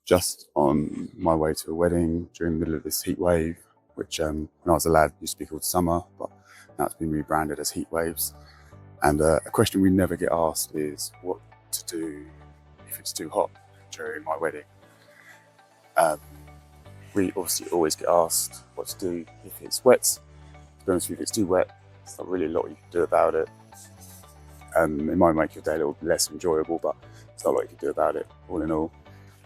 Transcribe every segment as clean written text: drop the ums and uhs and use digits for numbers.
just on my way to a wedding during the middle of this heat wave, which when I was a lad used to be called summer, but now it's been rebranded as heat waves. And a question we never get asked is what to do if it's too hot during my wedding. We obviously always get asked what to do if it's wet. To be honest with you, if it's too wet, there's not really a lot you can do about it. It might make your day a little less enjoyable, but there's not a lot you can do about it, all in all.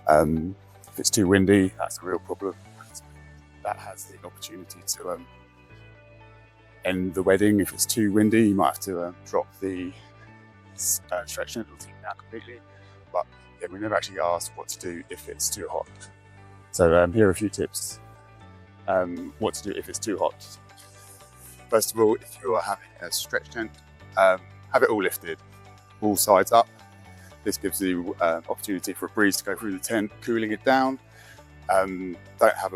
If it's too windy, that's a real problem. That has the opportunity to end the wedding. If it's too windy, you might have to drop the stretch tent or take it out completely. But yeah, we never actually asked what to do if it's too hot. So here are a few tips what to do if it's too hot. First of all, if you are having a stretch tent, have it all lifted, all sides up. This gives you opportunity for a breeze to go through the tent, cooling it down. Don't have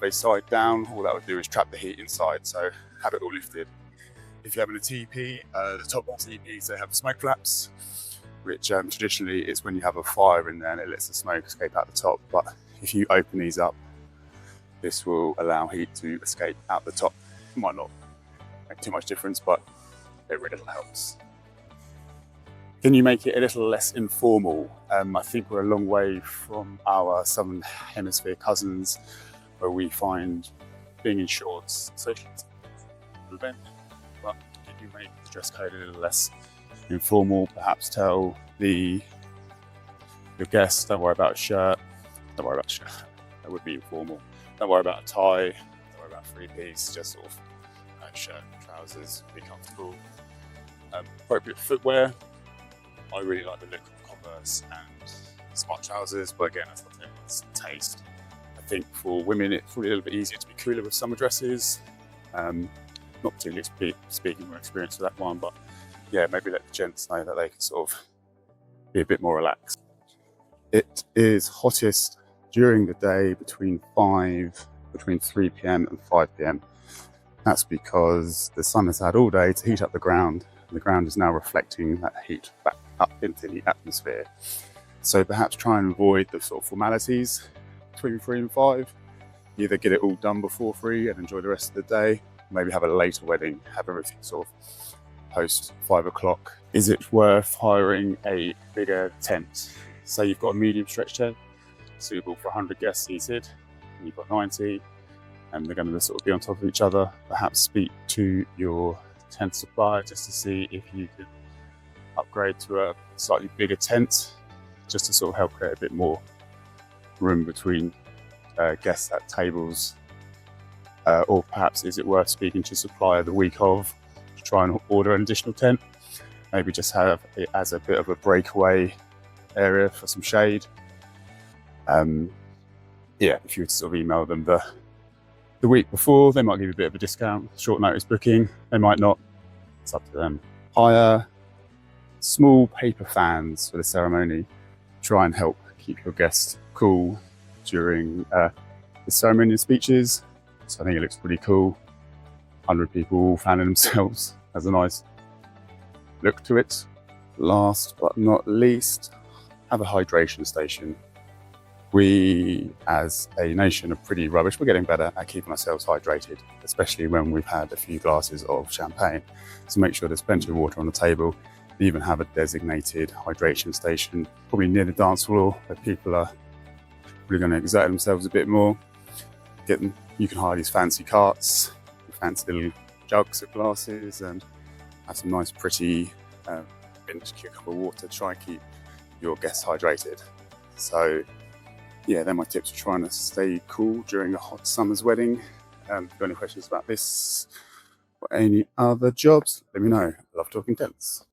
a side down. All that would do is trap the heat inside. So have it all lifted. If you're having a teepee, the top of the teepees, they have smoke flaps, which traditionally is when you have a fire in there and it lets the smoke escape out the top. But if you open these up, this will allow heat to escape out the top. It might not make too much difference, but it really helps. Can you make it a little less informal? I think we're a long way from our Southern Hemisphere cousins, where we find being in shorts socially event. But can you make the dress code a little less informal? Perhaps tell your guests, don't worry about a shirt. Don't worry about a shirt. That would be informal. Don't worry about a tie. Don't worry about three-piece. Just sort of shirt, trousers, be comfortable. Appropriate footwear. I really like the look of Converse and smart trousers, but again, that's not everyone's taste. I think for women, it's probably a little bit easier to be cooler with summer dresses. Not particularly speaking from experience with that one, but yeah, maybe let the gents know that they can sort of be a bit more relaxed. It is hottest during the day between 3 p.m. and 5 p.m. That's because the sun has had all day to heat up the ground, and the ground is now reflecting that heat back up into the atmosphere. So perhaps try and avoid the sort of formalities between 3 and 5. Either get it all done before 3 and enjoy the rest of the day, maybe have a later wedding, have everything sort of post 5 o'clock. Is it worth hiring a bigger tent? Say you've got a medium stretch tent, suitable for 100 guests seated, and you've got 90, and they're going to sort of be on top of each other. Perhaps speak to your tent supplier just to see if you could upgrade to a slightly bigger tent, just to sort of help create a bit more room between guests at tables. Or perhaps is it worth speaking to your supplier the week of to try and order an additional tent? Maybe just have it as a bit of a breakaway area for some shade. Yeah, if you were to sort of email them the week before, they might give you a bit of a discount. Short notice booking, they might not. It's up to them. Hire small paper fans for the ceremony. Try and help keep your guests cool during the ceremonial speeches. So I think it looks pretty cool. 100 people all fanning themselves has a nice look to it. Last but not least, have a hydration station. We, as a nation, are pretty rubbish. We're getting better at keeping ourselves hydrated, especially when we've had a few glasses of champagne. So make sure there's plenty of water on the table. We even have a designated hydration station, probably near the dance floor, where people are really going to exert themselves a bit more. You can hire these fancy carts, fancy little jugs of glasses, and have some nice, pretty vintage cucumber water to try and keep your guests hydrated. So yeah, they're my tips for trying to stay cool during a hot summer's wedding. If you've got any questions about this or any other jobs, let me know. I love talking tents.